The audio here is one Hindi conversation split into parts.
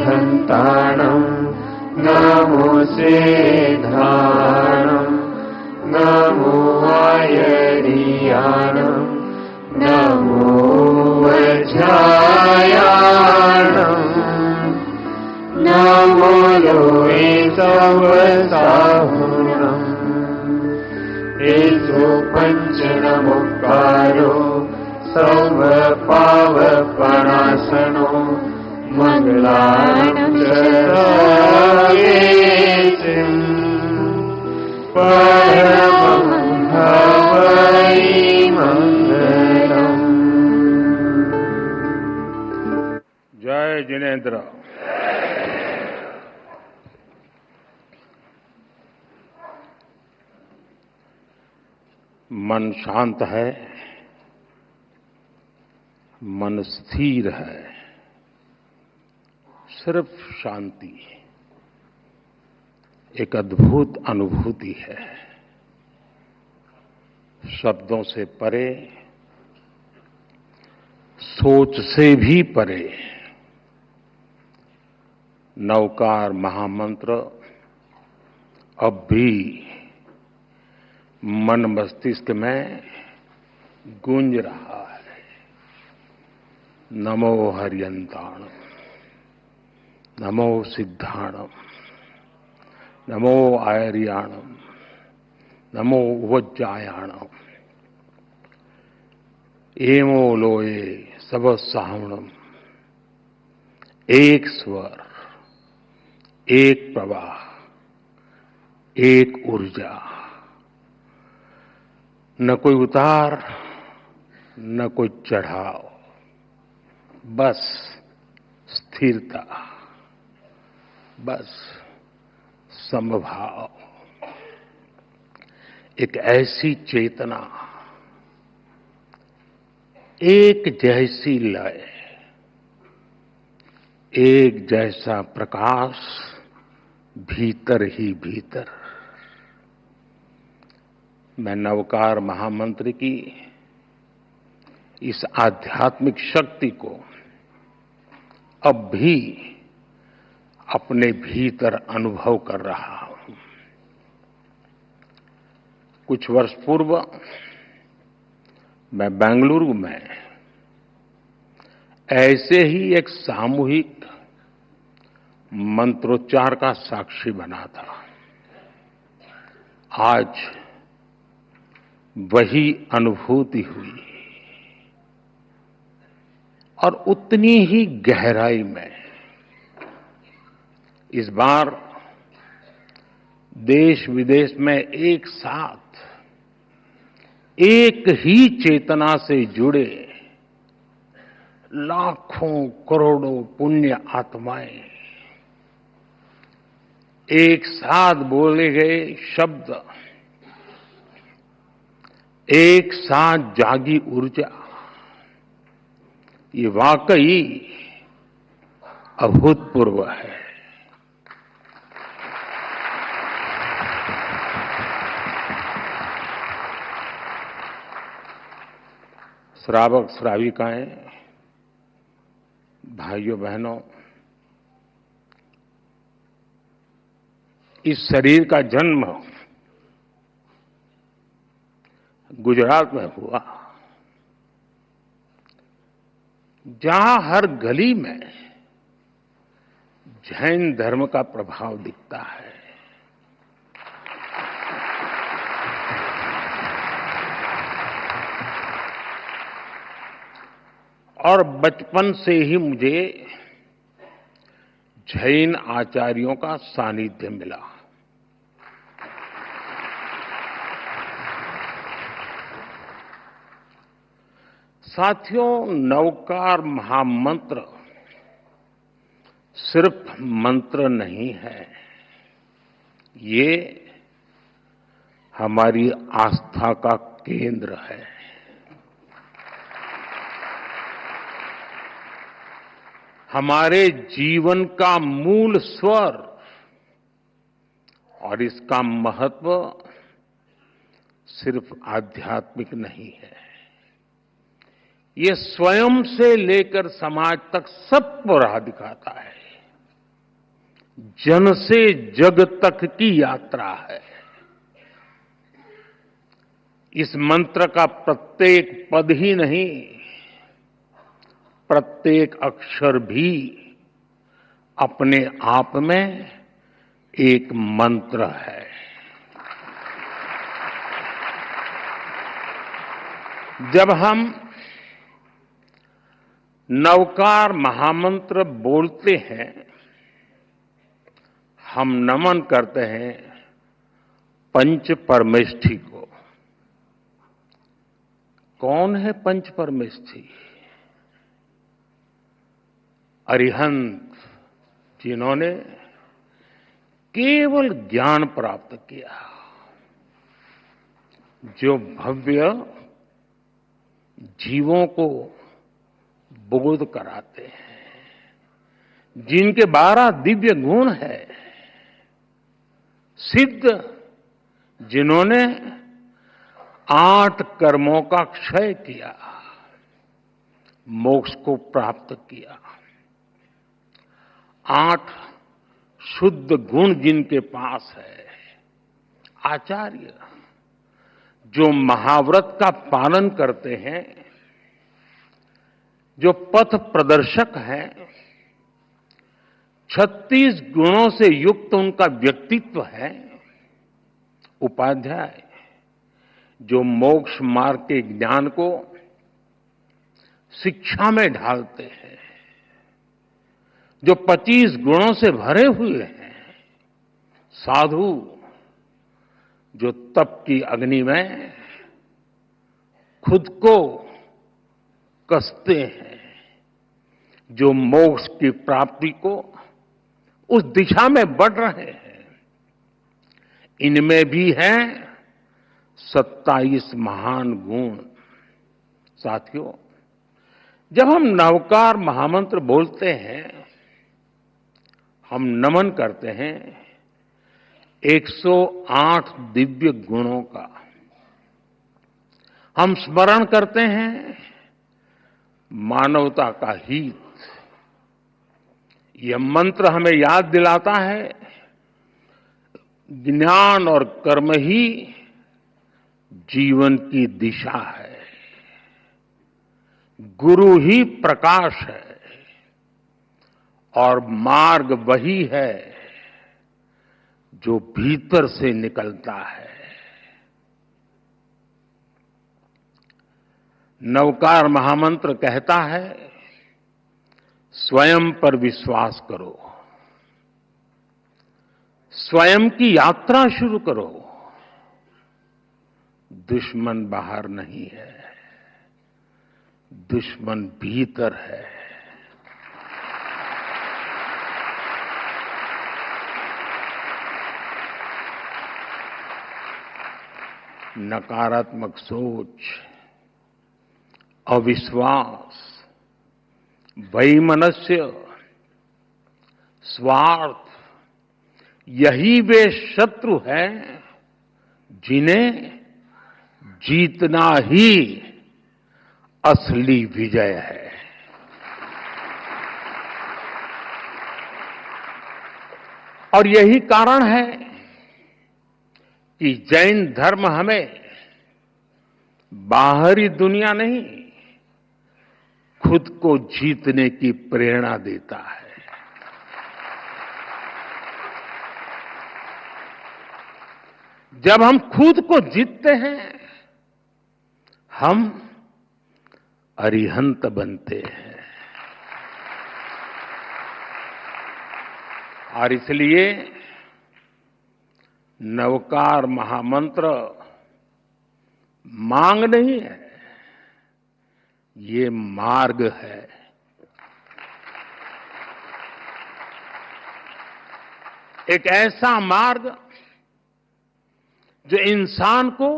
हन्ताणं नमो सेधाणं नमो आयर्याणं नमो वज्रायाणं नमो लोये सर्वसाहुणम् एतो पञ्चनमुक्कारो सर्वपावपणासनो मङ्गलानं च सर्वेषां परमं हवै मङ्गलम्। जय जिनेन्द्र। मन शांत है, मन स्थिर है, सिर्फ शांति एक अद्भुत अनुभूति है। शब्दों से परे, सोच से भी परे नवकार महामंत्र अब भी मन मस्तिष्क में गूंज रहा है। नमो हरियंताणं, नमो सिद्धाणं, नमो आयर्याणं, नमो वज्रायाणं, एमो लोये सबसाहुणम्। एक स्वर, एक प्रवाह, एक ऊर्जा, न कोई उतार न कोई चढ़ाव, बस स्थिरता, बस समभाव। एक ऐसी चेतना, एक जैसी लय, एक जैसा प्रकाश भीतर ही भीतर। मैं नवकार महामंत्र की इस आध्यात्मिक शक्ति को अब भी अपने भीतर अनुभव कर रहा हूं। कुछ वर्ष पूर्व मैं बेंगलुरु में ऐसे ही एक सामूहिक मंत्रोच्चार का साक्षी बना था। आज वही अनुभूति हुई और उतनी ही गहराई में इस बार देश विदेश में एक साथ एक ही चेतना से जुड़े लाखों करोड़ों पुण्य आत्माएं एक साथ बोले गए शब्द, एक साथ जागी ऊर्जा, ये वाकई अभूतपूर्व है। श्रावक श्राविकाएं, भाइयों बहनों, इस शरीर का जन्म गुजरात में हुआ, जहां हर गली में जैन धर्म का प्रभाव दिखता है। और बचपन से ही मुझे जैन आचार्यों का सानिध्य मिला। साथियों, नवकार महामंत्र सिर्फ मंत्र नहीं है, ये हमारी आस्था का केंद्र है। हमारे जीवन का मूल स्वर, और इसका महत्व सिर्फ आध्यात्मिक नहीं है, ये स्वयं से लेकर समाज तक सबको राह दिखाता है। जन से जग तक की यात्रा है। इस मंत्र का प्रत्येक पद ही नहीं, प्रत्येक अक्षर भी अपने आप में एक मंत्र है। जब हम नवकार महामंत्र बोलते हैं, हम नमन करते हैं पंच परमेष्ठी को। कौन है पंच परमेष्ठी? अरिहंत, जिन्होंने केवल ज्ञान प्राप्त किया, जो भव्य जीवों को बोध कराते हैं, जिनके 12 दिव्य गुण है, सिद्ध, जिन्होंने 8 कर्मों का क्षय किया, मोक्ष को प्राप्त किया, 8 शुद्ध गुण जिनके पास है, आचार्य, जो महाव्रत का पालन करते हैं, जो पथ प्रदर्शक हैं, 36 गुणों से युक्त उनका व्यक्तित्व है, उपाध्याय, जो मोक्ष मार्ग के ज्ञान को शिक्षा में ढालते हैं, जो 25 गुणों से भरे हुए हैं, साधु, जो तप की अग्नि में खुद को कसते हैं, जो मोक्ष की प्राप्ति को उस दिशा में बढ़ रहे हैं। इनमें भी हैं 27 महान गुण। साथियों, जब हम नवकार महामंत्र बोलते हैं, हम नमन करते हैं 108 दिव्य गुणों का। हम स्मरण करते हैं मानवता का हित। यह मंत्र हमें याद दिलाता है ज्ञान और कर्म ही जीवन की दिशा है, गुरु ही प्रकाश है और मार्ग वही है जो भीतर से निकलता है। नवकार महामंत्र कहता है, स्वयं पर विश्वास करो, स्वयं की यात्रा शुरू करो। दुश्मन बाहर नहीं है, दुश्मन भीतर है। नकारात्मक सोच, अविश्वास, वैमनस्य, स्वार्थ, यही वे शत्रु हैं जिन्हें जीतना ही असली विजय है। और यही कारण है कि जैन धर्म हमें बाहरी दुनिया नहीं, खुद को जीतने की प्रेरणा देता है। जब हम खुद को जीतते हैं, हम अरिहंत बनते हैं। और इसलिए नवकार महामंत्र मांग नहीं है, ये मार्ग है। एक ऐसा मार्ग जो इंसान को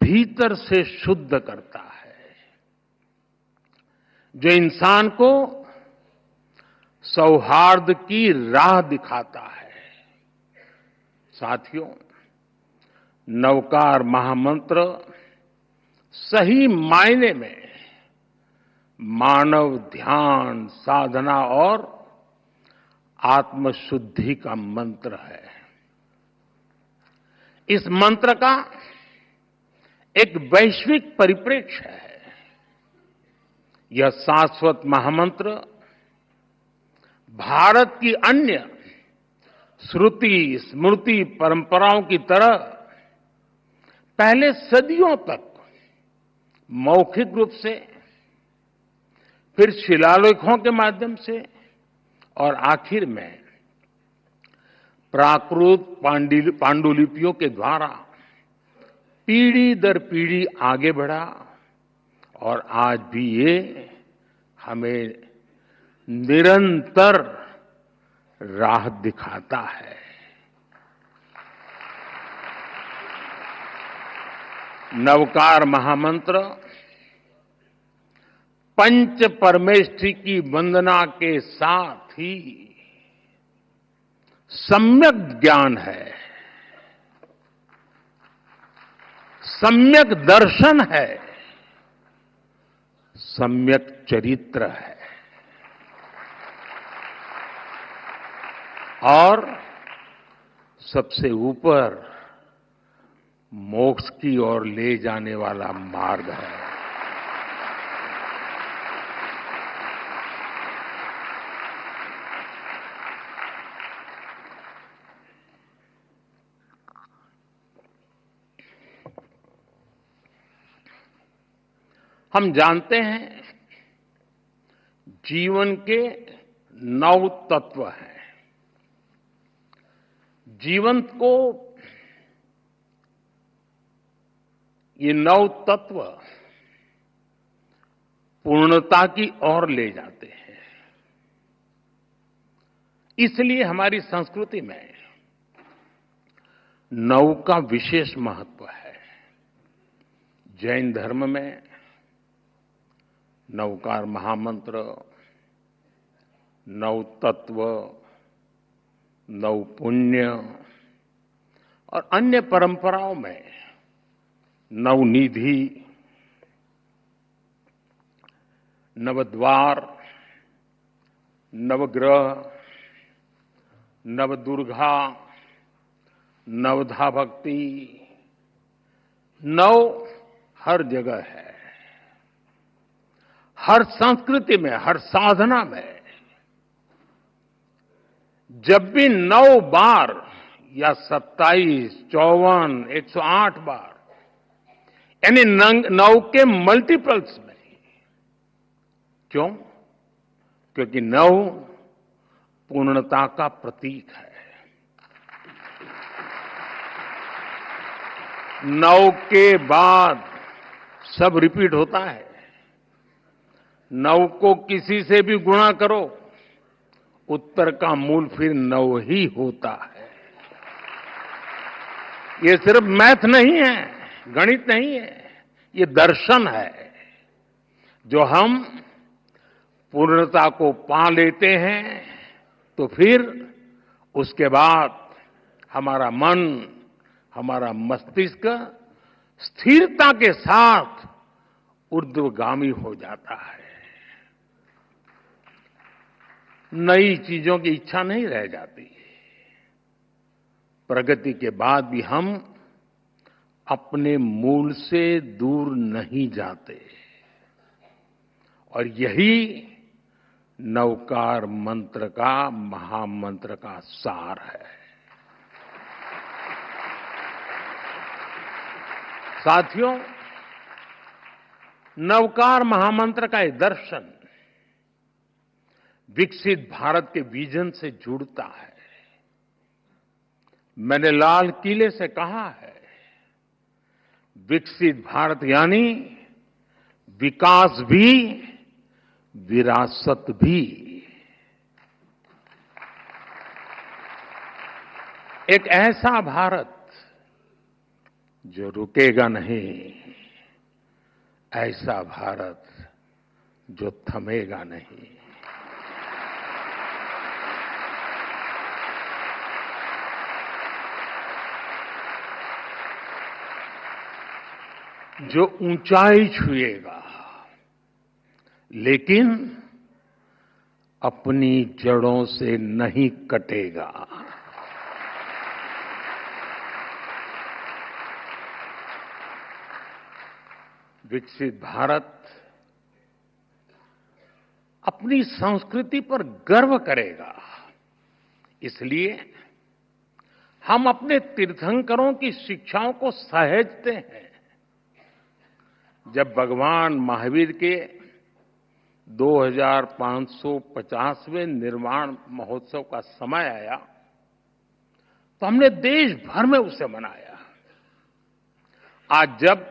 भीतर से शुद्ध करता है, जो इंसान को सौहार्द की राह दिखाता है। साथियों, नवकार महामंत्र सही मायने में मानव ध्यान, साधना और आत्मशुद्धि का मंत्र है। इस मंत्र का एक वैश्विक परिप्रेक्ष्य है। यह शाश्वत महामंत्र भारत की अन्य श्रुति स्मृति परंपराओं की तरह पहले सदियों तक मौखिक रूप से, फिर शिलालेखों के माध्यम से और आखिर में प्राकृत पांडुलिपियों के द्वारा पीढ़ी दर पीढ़ी आगे बढ़ा और आज भी ये हमें निरंतर राह दिखाता है। नवकार महामंत्र पंच परमेष्ठी की वंदना के साथ ही सम्यक ज्ञान है, सम्यक दर्शन है, सम्यक चरित्र है और सबसे ऊपर मोक्ष की ओर ले जाने वाला मार्ग है। हम जानते हैं जीवन के 9 तत्व हैं। जीवन को ये 9 तत्व पूर्णता की ओर ले जाते हैं। इसलिए हमारी संस्कृति में 9 का विशेष महत्व है। जैन धर्म में नवकार महामंत्र, 9 तत्व, 9 पुण्य और अन्य परंपराओं में 9 निधि, नवद्वार, नवग्रह, नवदुर्गा, नवधा भक्ति, 9 हर जगह है। हर संस्कृति में, हर साधना में जब भी 9 बार या 27, 54, 108 बार यानी 9 के मल्टीपल्स में, क्यों? क्योंकि 9 पूर्णता का प्रतीक है। 9 के बाद सब रिपीट होता है। 9 को किसी से भी गुणा करो, उत्तर का मूल फिर 9 ही होता है। ये सिर्फ मैथ नहीं है, गणित नहीं है, ये दर्शन है। जो हम पूर्णता को पा लेते हैं तो फिर उसके बाद हमारा मन, हमारा मस्तिष्क स्थिरता के साथ ऊर्ध्वगामी हो जाता है। नई चीजों की इच्छा नहीं रह जाती। प्रगति के बाद भी हम अपने मूल से दूर नहीं जाते और यही नवकार मंत्र का, महामंत्र का सार है। साथियों, नवकार महामंत्र का ये दर्शन विकसित भारत के विजन से जुड़ता है। मैंने लाल किले से कहा है, विकसित भारत यानी विकास भी, विरासत भी। एक ऐसा भारत जो रुकेगा नहीं, ऐसा भारत जो थमेगा नहीं। जो ऊंचाई छुएगा लेकिन अपनी जड़ों से नहीं कटेगा। विकसित भारत अपनी संस्कृति पर गर्व करेगा। इसलिए हम अपने तीर्थंकरों की शिक्षाओं को सहेजते हैं। जब भगवान महावीर के 2550वें निर्वाण महोत्सव का समय आया तो हमने देश भर में उसे मनाया। आज जब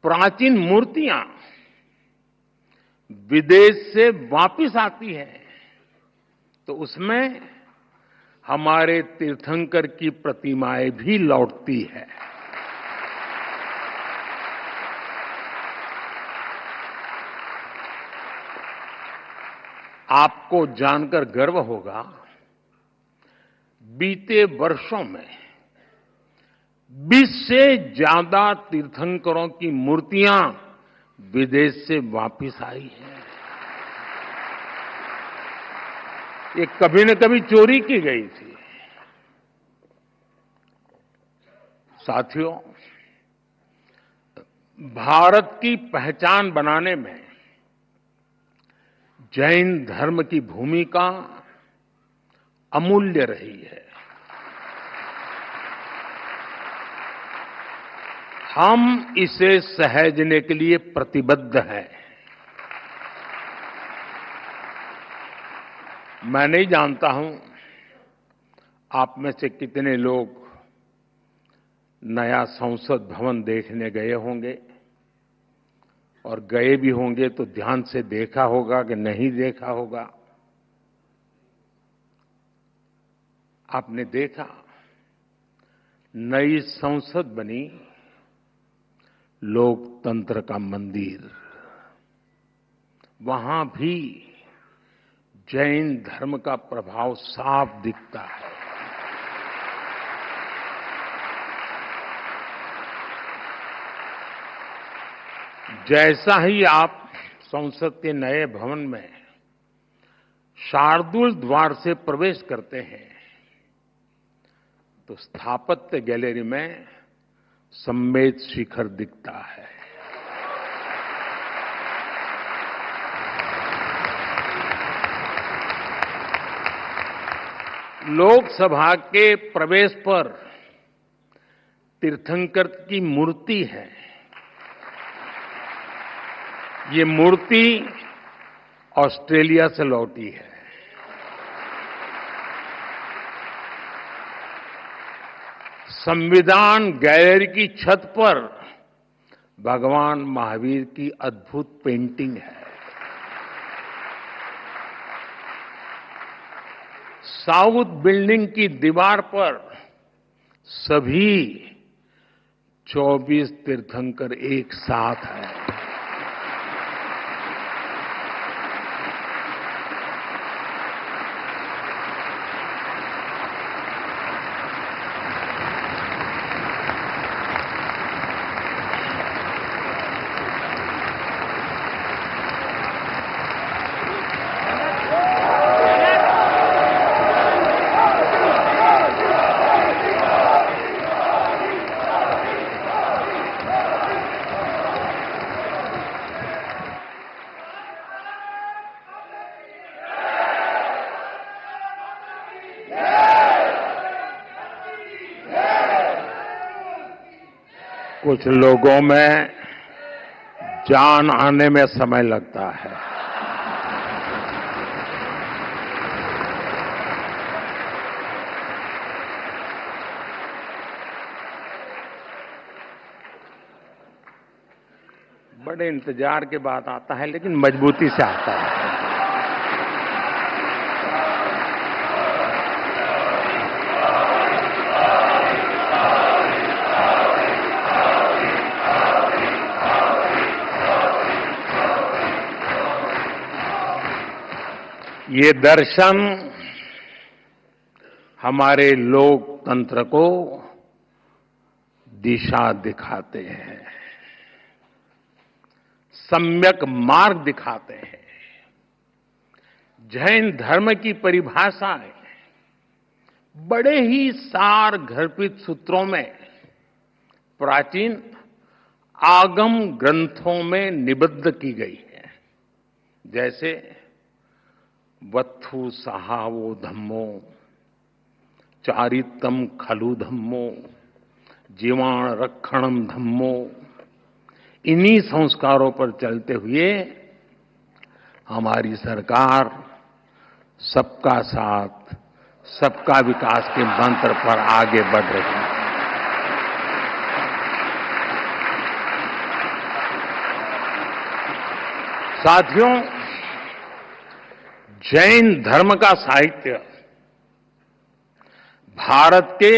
प्राचीन मूर्तियां विदेश से वापिस आती हैं तो उसमें हमारे तीर्थंकर की प्रतिमाएं भी लौटती है। आपको जानकर गर्व होगा, बीते वर्षों में 20 से ज्यादा तीर्थंकरों की मूर्तियां विदेश से वापिस आई हैं। ये कभी न कभी चोरी की गई थी। साथियों, भारत की पहचान बनाने में जैन धर्म की भूमिका अमूल्य रही है। हम इसे सहेजने के लिए प्रतिबद्ध हैं। मैं नहीं जानता हूं आप में से कितने लोग नया संसद भवन देखने गए होंगे, और गए भी होंगे तो ध्यान से देखा होगा कि नहीं देखा होगा। आपने देखा, नई संसद बनी, लोकतंत्र का मंदिर, वहां भी जैन धर्म का प्रभाव साफ दिखता है। जैसा ही आप संसद के नए भवन में शार्दुल द्वार से प्रवेश करते हैं तो स्थापत्य गैलरी में सम्मेद शिखर दिखता है। लोकसभा के प्रवेश पर तीर्थंकर की मूर्ति है। ये मूर्ति ऑस्ट्रेलिया से लौटी है। संविधान गैलरी की छत पर भगवान महावीर की अद्भुत पेंटिंग है। साउथ बिल्डिंग की दीवार पर सभी 24 तीर्थंकर एक साथ हैं। कुछ लोगों में जान आने में समय लगता है। बड़े इंतजार के बाद आता है, लेकिन मजबूती से आता है। ये दर्शन हमारे लोकतंत्र को दिशा दिखाते हैं, सम्यक मार्ग दिखाते हैं। जैन धर्म की परिभाषाएं बड़े ही सार गर्भित सूत्रों में प्राचीन आगम ग्रंथों में निबद्ध की गई है। जैसे वत्थु सहावो धम्मो, चारितम खलु धम्मो, जीवाण रक्षणम धम्मो। इन्हीं संस्कारों पर चलते हुए हमारी सरकार सबका साथ, सबका विकास के मंत्र पर आगे बढ़ रही है। साथियों, जैन धर्म का साहित्य भारत के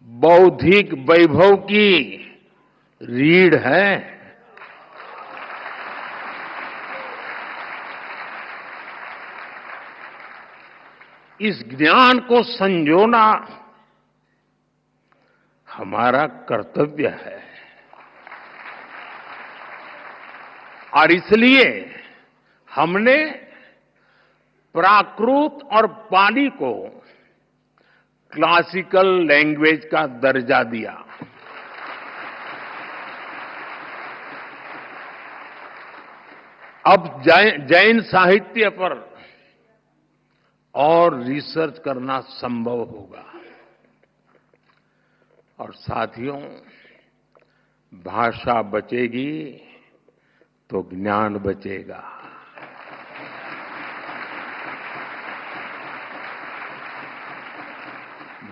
बौद्धिक वैभव की रीढ़ है। इस ज्ञान को संजोना हमारा कर्तव्य है और इसलिए हमने प्राकृत और पाली को क्लासिकल लैंग्वेज का दर्जा दिया। अब जैन साहित्य पर और रिसर्च करना संभव होगा। और साथियों, भाषा बचेगी तो ज्ञान बचेगा।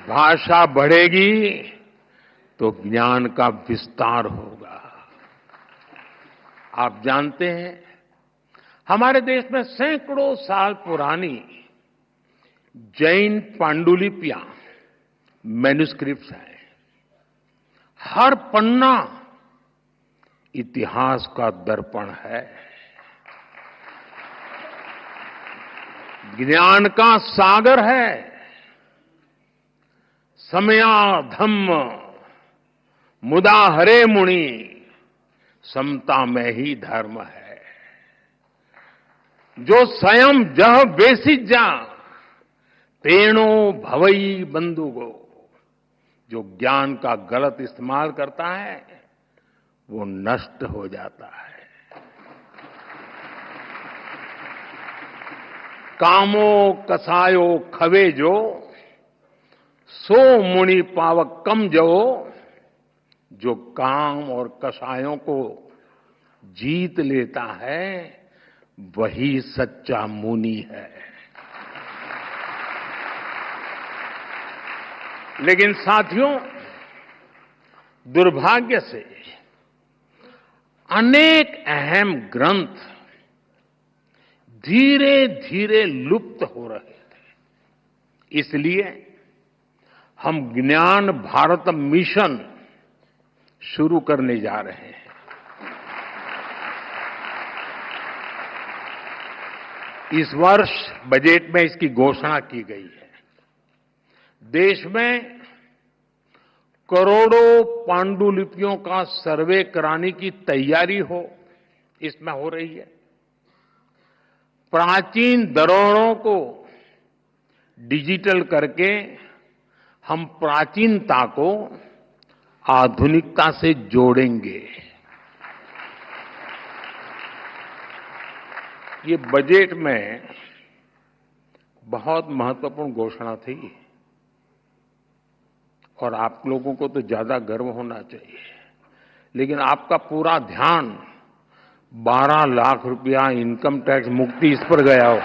भाषा बढ़ेगी तो ज्ञान का विस्तार होगा। आप जानते हैं, हमारे देश में सैकड़ों साल पुरानी जैन पांडुलिपियां, मैन्युस्क्रिप्ट्स हैं। हर पन्ना इतिहास का दर्पण है, ज्ञान का सागर है। समया धम्म मुदा हरे मुनि, समता में ही धर्म है। जो स्वयं जह बेसिज जा, तेणो भवई बंधुगो। जो ज्ञान का गलत इस्तेमाल करता है वो नष्ट हो जाता है। कामो कसायो खवे जो, सो मुनि पावक कम जो। जो काम और कसायों को जीत लेता है वही सच्चा मुनि है। लेकिन साथियों, दुर्भाग्य से अनेक अहम ग्रंथ धीरे धीरे लुप्त हो रहे थे। इसलिए हम ज्ञान भारत मिशन शुरू करने जा रहे हैं। इस वर्ष बजट में इसकी घोषणा की गई है। देश में करोड़ों पांडुलिपियों का सर्वे कराने की तैयारी इसमें हो रही है। प्राचीन धरोहरों को डिजिटल करके हम प्राचीनता को आधुनिकता से जोड़ेंगे। ये बजट में बहुत महत्वपूर्ण घोषणा थी और आप लोगों को तो ज्यादा गर्व होना चाहिए। लेकिन आपका पूरा ध्यान 12 लाख रुपया इनकम टैक्स मुक्ति इस पर गया हो।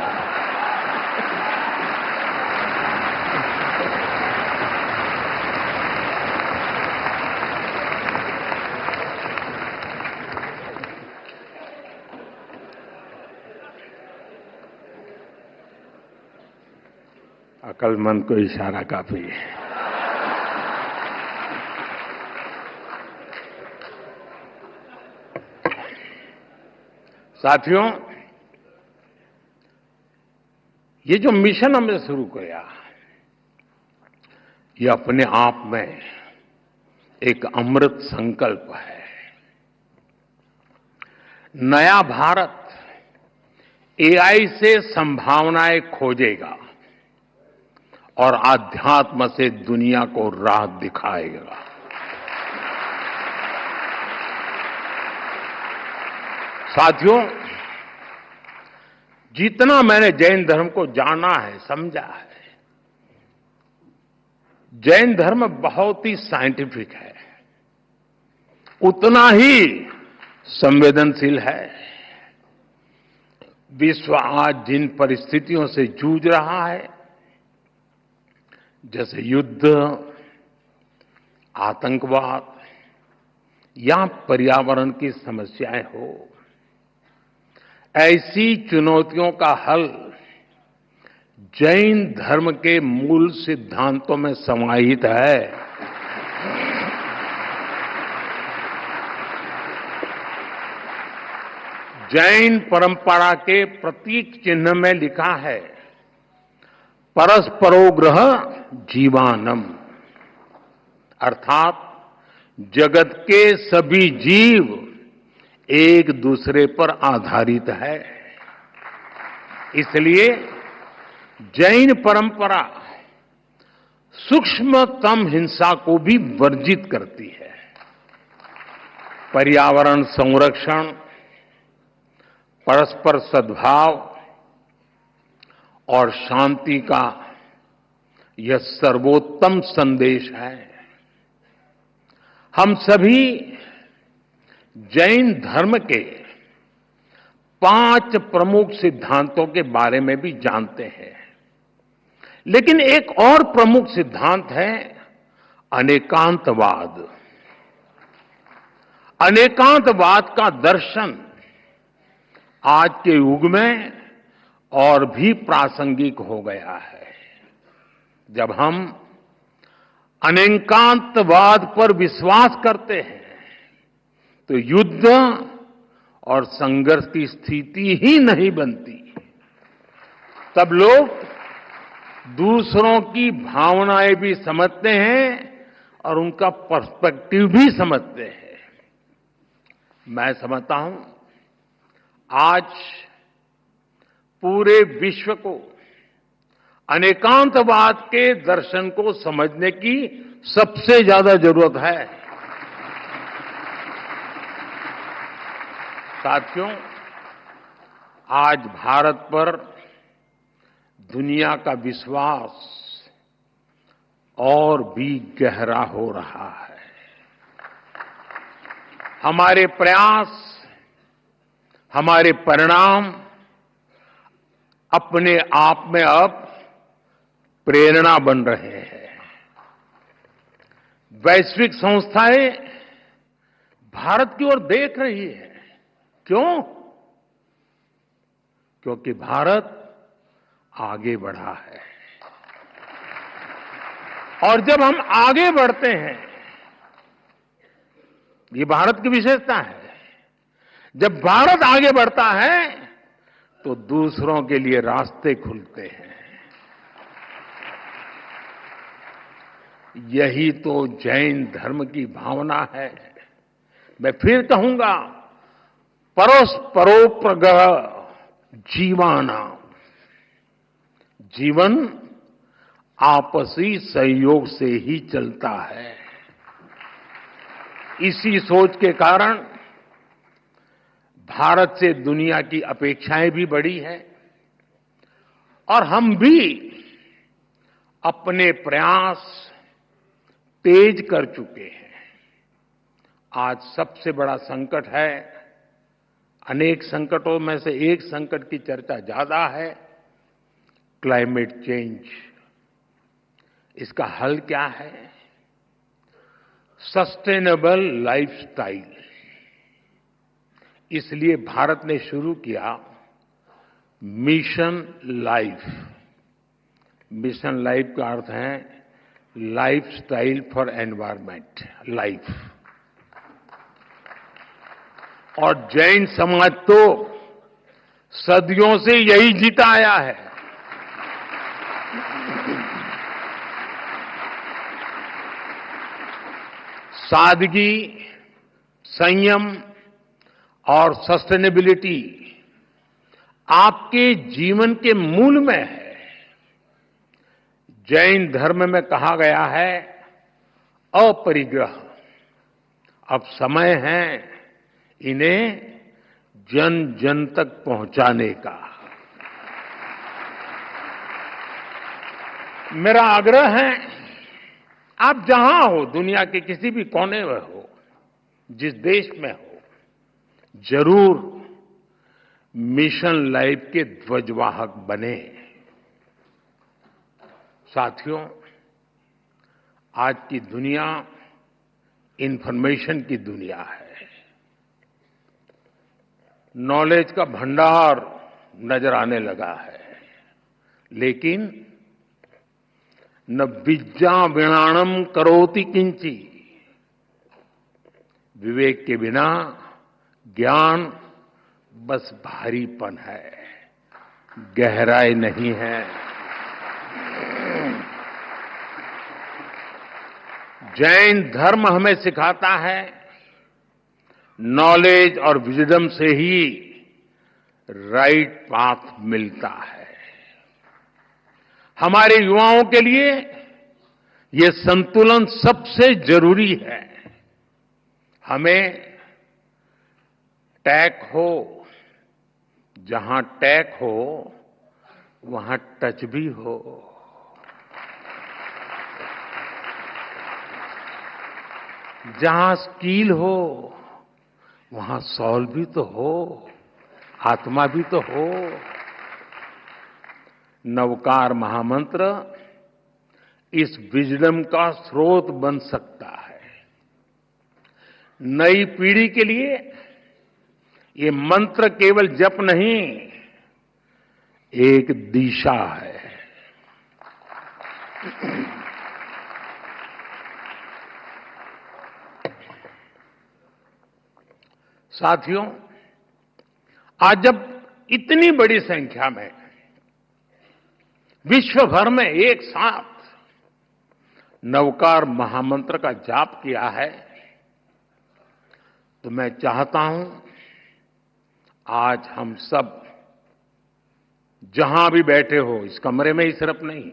अक्लमंद को इशारा काफी है। साथियों, ये जो मिशन हमने शुरू किया, ये अपने आप में एक अमृत संकल्प है। नया भारत एआई से संभावनाएं खोजेगा और आध्यात्म से दुनिया को राह दिखाएगा। साथियों, जितना मैंने जैन धर्म को जाना है, समझा है, जैन धर्म बहुत ही साइंटिफिक है, उतना ही संवेदनशील है। विश्व आज जिन परिस्थितियों से जूझ रहा है, जैसे युद्ध, आतंकवाद या पर्यावरण की समस्याएं हो, ऐसी चुनौतियों का हल जैन धर्म के मूल सिद्धांतों में समाहित है। जैन परंपरा के प्रतीक चिन्ह में लिखा है, परस्परोग्रह जीवानम, अर्थात जगत के सभी जीव एक दूसरे पर आधारित है। इसलिए जैन परंपरा सूक्ष्मतम हिंसा को भी वर्जित करती है। पर्यावरण संरक्षण, परस्पर सद्भाव और शांति का यह सर्वोत्तम संदेश है। हम सभी जैन धर्म के 5 प्रमुख सिद्धांतों के बारे में भी जानते हैं, लेकिन एक और प्रमुख सिद्धांत है अनेकांतवाद। अनेकांतवाद का दर्शन आज के युग में और भी प्रासंगिक हो गया है। जब हम अनेकांतवाद पर विश्वास करते हैं तो युद्ध और संघर्ष की स्थिति ही नहीं बनती। तब लोग दूसरों की भावनाएं भी समझते हैं और उनका पर्सपेक्टिव भी समझते हैं। मैं समझता हूं आज पूरे विश्व को अनेकांतवाद के दर्शन को समझने की सबसे ज्यादा जरूरत है। साथियों, आज भारत पर दुनिया का विश्वास और भी गहरा हो रहा है। हमारे प्रयास, हमारे परिणाम अपने आप में अब प्रेरणा बन रहे हैं। वैश्विक संस्थाएं भारत की ओर देख रही है। क्यों? क्योंकि भारत आगे बढ़ा है। और जब हम आगे बढ़ते हैं, ये भारत की विशेषता है, जब भारत आगे बढ़ता है तो दूसरों के लिए रास्ते खुलते हैं। यही तो जैन धर्म की भावना है। मैं फिर कहूंगा, परस्परोग्रह जीवाना, जीवन आपसी सहयोग से ही चलता है। इसी सोच के कारण भारत से दुनिया की अपेक्षाएं भी बढ़ी हैं और हम भी अपने प्रयास तेज कर चुके हैं। आज सबसे बड़ा संकट है, अनेक संकटों में से एक संकट की चर्चा ज्यादा है, क्लाइमेट चेंज। इसका हल क्या है? Sustainable lifestyle. इसलिए भारत ने शुरू किया मिशन लाइफ। मिशन लाइफ का अर्थ है लाइफस्टाइल फॉर एनवायरमेंट, लाइफ। और जैन समाज तो सदियों से यही जीता आया है। सादगी, संयम और सस्टेनेबिलिटी आपके जीवन के मूल में है। जैन धर्म में कहा गया है अपरिग्रह। अब समय है इन्हें जन जन तक पहुंचाने का। मेरा आग्रह है, आप जहां हो, दुनिया के किसी भी कोने में हो, जिस देश में हो, जरूर मिशन लाइफ के ध्वजवाहक बने। साथियों, आज की दुनिया इंफॉर्मेशन की दुनिया है। नॉलेज का भंडार नजर आने लगा है, लेकिन न विद्या विणाणम करोति किंची। विवेक के बिना ज्ञान बस भारीपन है, गहराई नहीं है। जैन धर्म हमें सिखाता है नॉलेज और विजडम से ही राइट पाथ मिलता है। हमारे युवाओं के लिए ये संतुलन सबसे जरूरी है। हमें टैक हो, जहां टैक हो वहां टच भी हो। जहां स्किल हो वहां सॉल भी तो हो, आत्मा भी तो हो। नवकार महामंत्र इस विजडम का स्रोत बन सकता है। नई पीढ़ी के लिए ये मंत्र केवल जप नहीं, एक दिशा है। साथियों, आज जब इतनी बड़ी संख्या में विश्व भर में एक साथ नवकार महामंत्र का जाप किया है, तो मैं चाहता हूं आज हम सब जहां भी बैठे हो, इस कमरे में ही सिर्फ नहीं,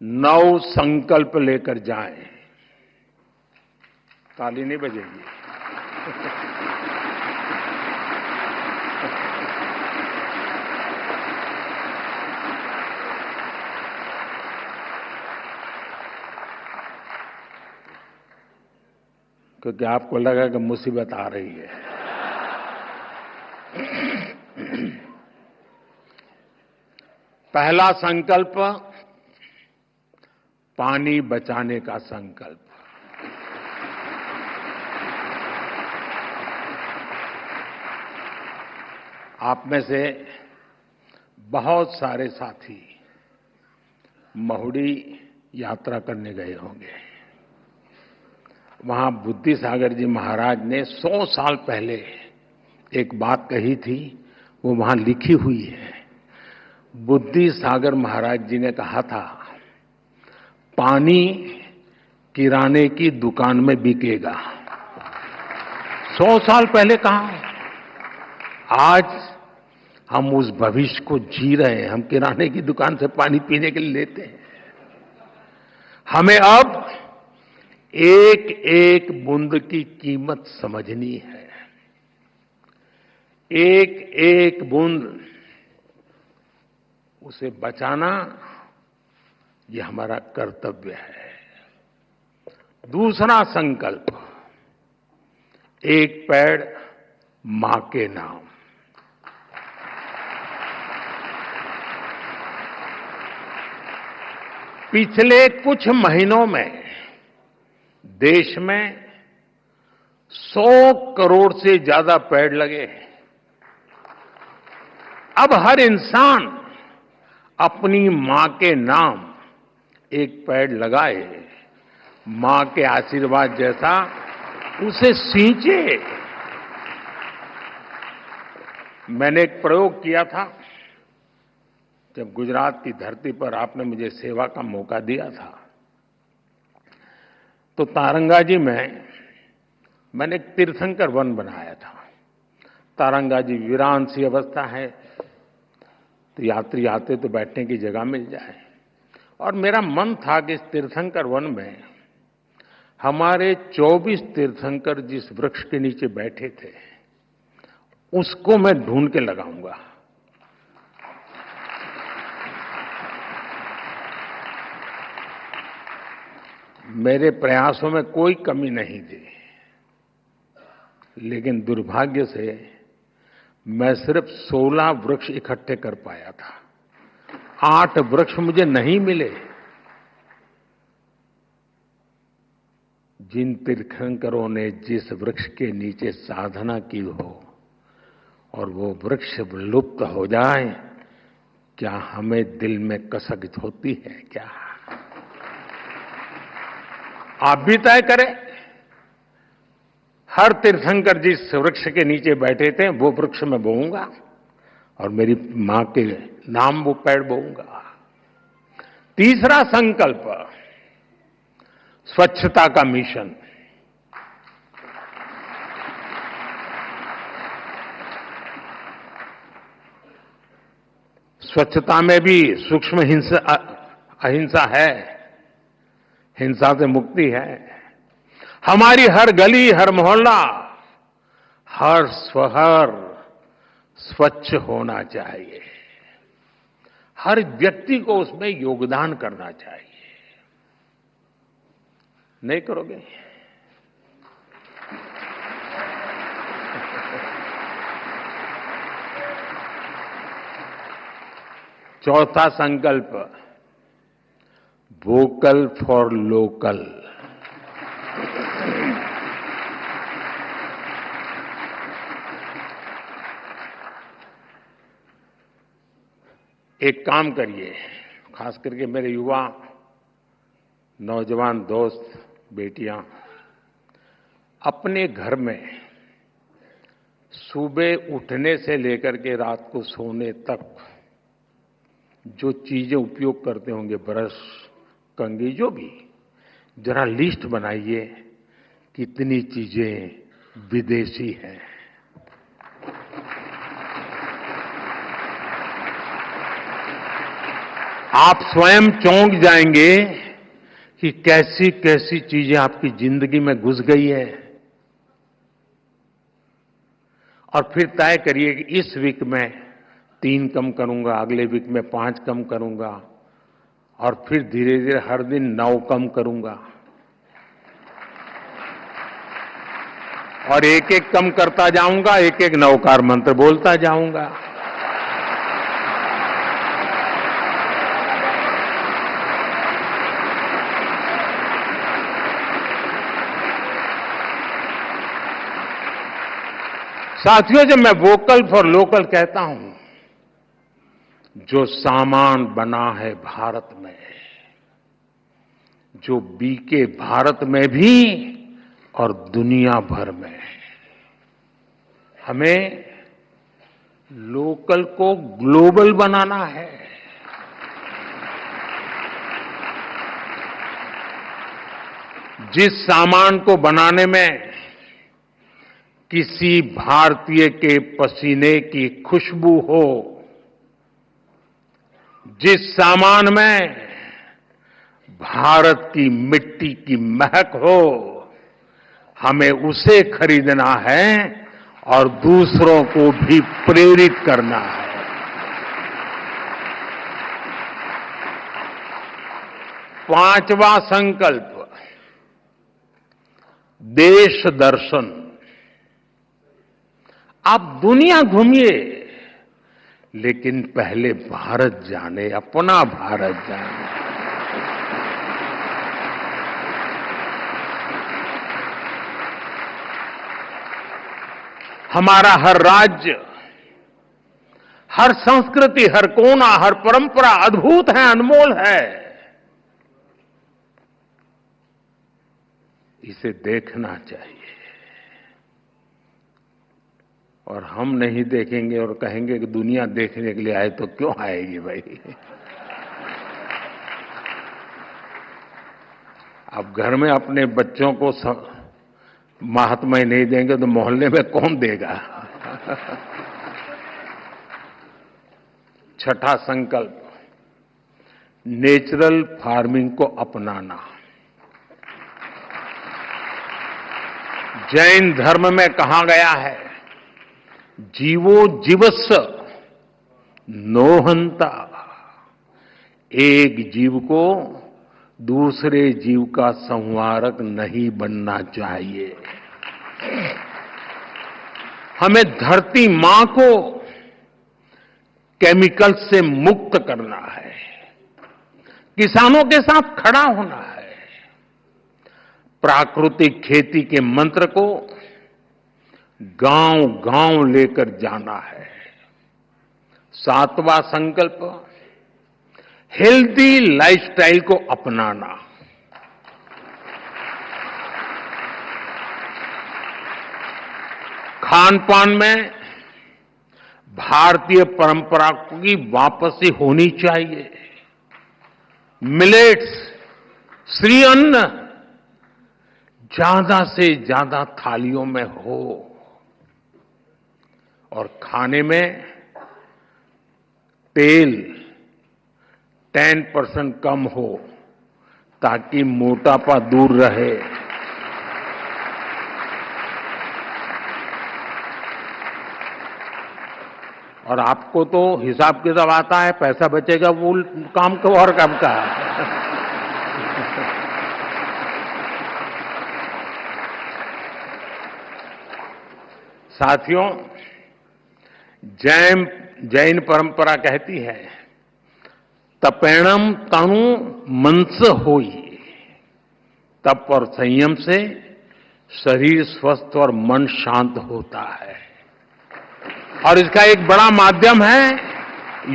नव संकल्प लेकर जाएं। ताली नहीं बजेगी। क्योंकि आपको लगा कि मुसीबत आ रही है। पहला संकल्प, पानी बचाने का संकल्प। आप में से बहुत सारे साथी महुड़ी यात्रा करने गए होंगे। वहां बुद्धि सागर जी महाराज ने 100 साल पहले एक बात कही थी, वो वहां लिखी हुई है। बुद्धि सागर महाराज जी ने कहा था, पानी किराने की दुकान में बिकेगा। 100 साल पहले कहा। आज हम उस भविष्य को जी रहे हैं। हम किराने की दुकान से पानी पीने के लिए लेते हैं। हमें अब एक एक बूंद की कीमत समझनी है। एक एक बूंद उसे बचाना, ये हमारा कर्तव्य है। दूसरा संकल्प, एक पेड़ मां के नाम। पिछले कुछ महीनों में देश में 100 करोड़ से ज्यादा पेड़ लगे। अब हर इंसान अपनी मां के नाम एक पेड़ लगाए, मां के आशीर्वाद जैसा उसे सींचे। मैंने एक प्रयोग किया था जब गुजरात की धरती पर आपने मुझे सेवा का मौका दिया था। तो तारंगाजी में मैंने एक तीर्थंकर वन बनाया था। तारंगाजी वीरान सी अवस्था है, तो यात्री आते तो बैठने की जगह मिल जाए। और मेरा मन था कि इस तीर्थंकर वन में हमारे 24 तीर्थंकर जिस वृक्ष के नीचे बैठे थे उसको मैं ढूंढ के लगाऊंगा। मेरे प्रयासों में कोई कमी नहीं थी, लेकिन दुर्भाग्य से मैं सिर्फ 16 वृक्ष इकट्ठे कर पाया था। 8 वृक्ष मुझे नहीं मिले। जिन तीर्थंकरों ने जिस वृक्ष के नीचे साधना की हो और वो वृक्ष लुप्त हो जाए, क्या हमें दिल में कसक होती है क्या? आप भी तय करें। हर तीर्थंकर जिस वृक्ष के नीचे बैठे थे वो वृक्ष में बोऊंगा और मेरी मां के नाम वो पेड़ बोऊंगा। तीसरा संकल्प, स्वच्छता का मिशन। स्वच्छता में भी सूक्ष्म अहिंसा है, हिंसा से मुक्ति है। हमारी हर गली, हर मोहल्ला, हर शहर स्वच्छ होना चाहिए। हर व्यक्ति को उसमें योगदान करना चाहिए। नहीं करोगे? चौथा संकल्प, वोकल फॉर लोकल। एक काम करिए, खास करके मेरे युवा नौजवान दोस्त बेटियां, अपने घर में सुबह उठने से लेकर के रात को सोने तक जो चीजें उपयोग करते होंगे, ब्रश, कंघी, जो भी, जरा लिस्ट बनाइए कितनी चीजें विदेशी हैं। आप स्वयं चौंक जाएंगे कि कैसी कैसी चीजें आपकी जिंदगी में घुस गई है। और फिर तय करिए कि इस वीक में 3 कम करूंगा, अगले वीक में 5 कम करूंगा और फिर धीरे धीरे हर दिन 9 कम करूंगा और एक एक कम करता जाऊंगा, एक एक नवकार मंत्र बोलता जाऊंगा। साथियों, जब मैं वोकल फॉर लोकल कहता हूं, जो सामान बना है भारत में, जो बिके भारत में भी और दुनिया भर में, हमें लोकल को ग्लोबल बनाना है। जिस सामान को बनाने में किसी भारतीय के पसीने की खुशबू हो, जिस सामान में भारत की मिट्टी की महक हो, हमें उसे खरीदना है और दूसरों को भी प्रेरित करना है। पांचवा संकल्प, देश दर्शन। आप दुनिया घूमिए, लेकिन पहले भारत जाने, अपना भारत जाने। हमारा हर राज्य, हर संस्कृति, हर कोना, हर परंपरा अद्भुत है, अनमोल है। इसे देखना चाहिए। और हम नहीं देखेंगे और कहेंगे कि दुनिया देखने के लिए आए, तो क्यों आएगी भाई? अब घर में अपने बच्चों को महात्मा नहीं देंगे तो मोहल्ले में कौन देगा? छठा संकल्प, नेचुरल फार्मिंग को अपनाना। जैन धर्म में कहा गया है, जीवो जीवस्य नोहंता। एक जीव को दूसरे जीव का संहारक नहीं बनना चाहिए। हमें धरती मां को केमिकल से मुक्त करना है, किसानों के साथ खड़ा होना है, प्राकृतिक खेती के मंत्र को गांव गांव लेकर जाना है। सातवां संकल्प, हेल्दी लाइफस्टाइल को अपनाना। खान पान में भारतीय परंपरा की वापसी होनी चाहिए। मिलेट्स, श्री अन्न ज्यादा से ज्यादा थालियों में हो और खाने में तेल 10% कम हो ताकि मोटापा दूर रहे। और आपको तो हिसाब किताब आता है, पैसा बचेगा वो काम को और काम का है। साथियों, जैन परंपरा कहती है, तपेणम तनु मनस होई। तप और संयम से शरीर स्वस्थ और मन शांत होता है। और इसका एक बड़ा माध्यम है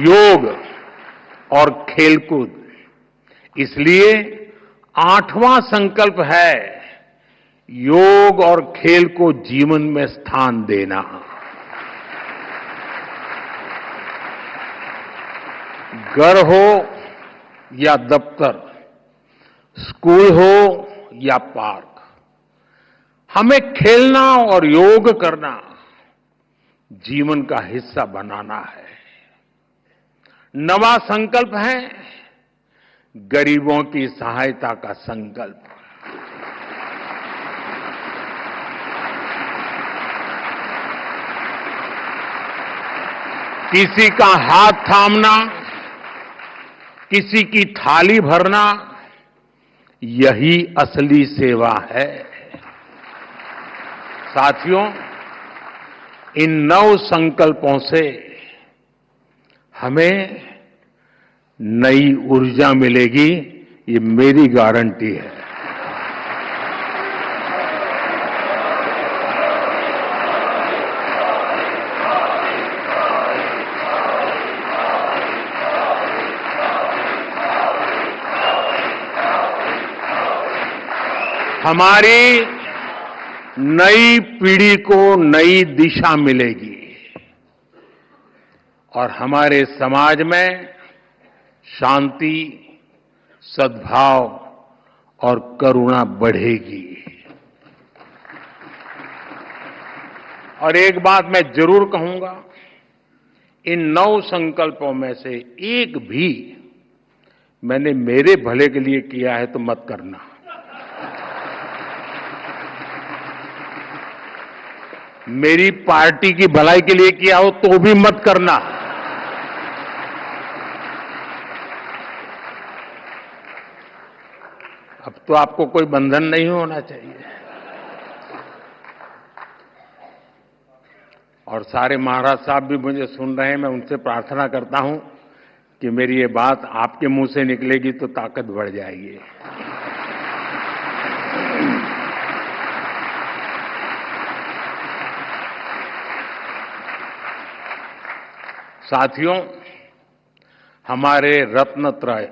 योग और खेलकूद। इसलिए 8वां संकल्प है योग और खेल को जीवन में स्थान देना। घर हो या दफ्तर, स्कूल हो या पार्क, हमें खेलना और योग करना जीवन का हिस्सा बनाना है। 9वां संकल्प है गरीबों की सहायता का संकल्प। किसी का हाथ थामना, किसी की थाली भरना, यही असली सेवा है। साथियों, इन 9 संकल्पों से हमें नई ऊर्जा मिलेगी, ये मेरी गारंटी है। हमारी नई पीढ़ी को नई दिशा मिलेगी और हमारे समाज में शांति, सद्भाव और करुणा बढ़ेगी। और एक बात मैं जरूर कहूंगा, इन 9 संकल्पों में से एक भी मैंने मेरे भले के लिए किया है तो मत करना। मेरी पार्टी की भलाई के लिए किया हो तो भी मत करना। अब तो आपको कोई बंधन नहीं होना चाहिए। और सारे महाराज साहब भी मुझे सुन रहे हैं, मैं उनसे प्रार्थना करता हूं कि मेरी ये बात आपके मुंह से निकलेगी तो ताकत बढ़ जाएगी। साथियों, हमारे रत्नत्रय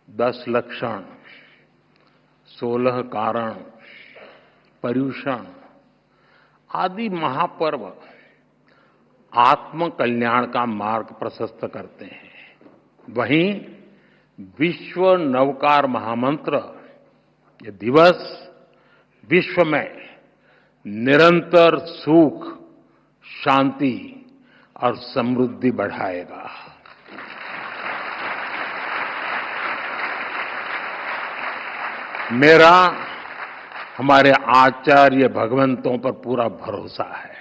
10 लक्षण, 16 कारण, पर्युषण आदि महापर्व आत्म कल्याण का मार्ग प्रशस्त करते हैं। वहीं विश्व नवकार महामंत्र ये दिवस विश्व में निरंतर सुख, शांति और समृद्धि बढ़ाएगा। मेरा हमारे आचार्य भगवंतों पर पूरा भरोसा है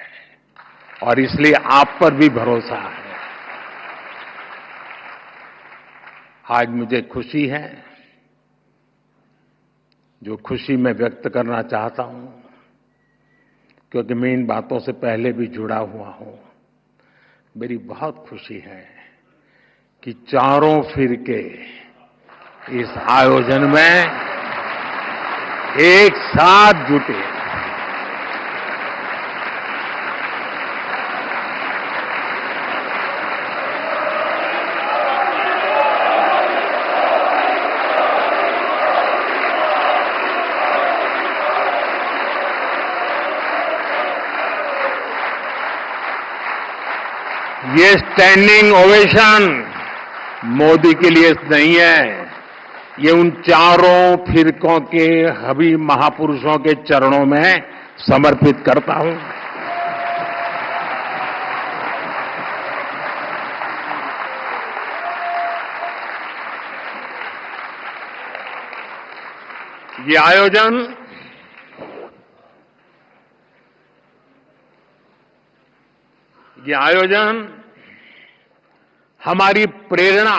और इसलिए आप पर भी भरोसा है। आज मुझे खुशी है, जो खुशी मैं व्यक्त करना चाहता हूं, क्योंकि मैं इन बातों से पहले भी जुड़ा हुआ हूं। मेरी बहुत खुशी है कि चारों फिरके इस आयोजन में एक साथ जुटे। ये स्टैंडिंग ओवेशन मोदी के लिए नहीं है, ये उन चारों फिरकों के हबी महापुरुषों के चरणों में समर्पित करता हूं। ये आयोजन हमारी प्रेरणा,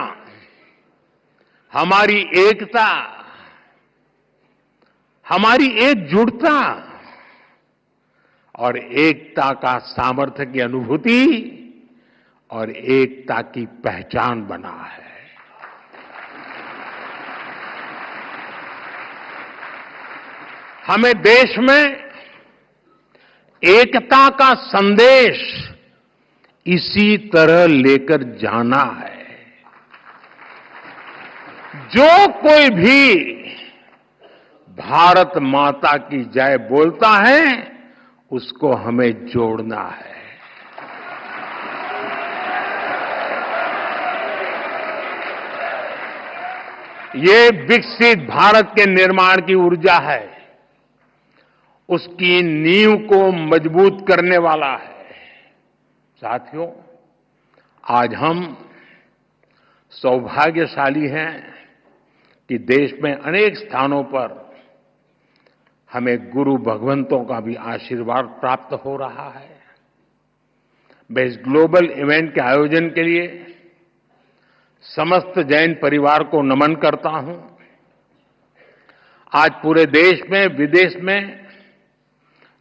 हमारी एकता, हमारी एकजुटता और एकता का सामर्थ्य की अनुभूति और एकता की पहचान बना है। हमें देश में एकता का संदेश इसी तरह लेकर जाना है। जो कोई भी भारत माता की जय बोलता है, उसको हमें जोड़ना है। ये विकसित भारत के निर्माण की ऊर्जा है, उसकी नींव को मजबूत करने वाला है। साथियों, आज हम सौभाग्यशाली हैं कि देश में अनेक स्थानों पर हमें गुरु भगवंतों का भी आशीर्वाद प्राप्त हो रहा है। मैं इस ग्लोबल इवेंट के आयोजन के लिए समस्त जैन परिवार को नमन करता हूं। आज पूरे देश में, विदेश में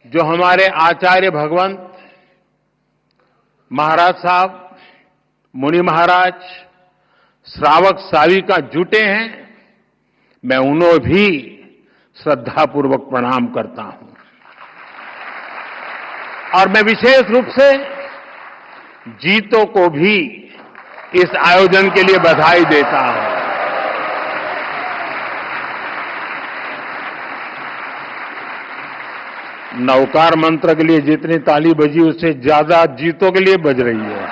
जो हमारे आचार्य भगवंत महाराज साहब, मुनि महाराज, श्रावक साविका जुटे हैं, मैं उन्हें भी श्रद्धापूर्वक प्रणाम करता हूं। और मैं विशेष रूप से जीतों को भी इस आयोजन के लिए बधाई देता हूं। नवकार मंत्र के लिए जितनी ताली बजी, उससे ज्यादा जीतों के लिए बज रही है।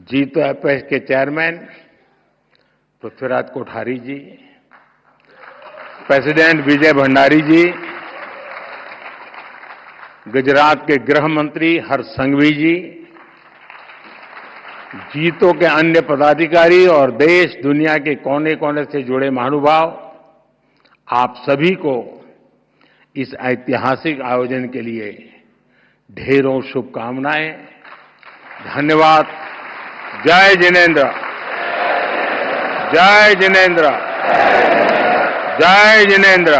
जीतो एपेक्स के चेयरमैन पृथ्वीराज कोठारी जी, प्रेसिडेंट विजय भंडारी जी, गुजरात के गृह मंत्री हर्ष संघवी जी, जीतों के अन्य पदाधिकारी और देश दुनिया के कोने कोने से जुड़े महानुभाव, आप सभी को इस ऐतिहासिक आयोजन के लिए ढेरों शुभकामनाएं। धन्यवाद। जय जिनेन्द्र, जय जिनेन्द्र, जय जिनेन्द्र।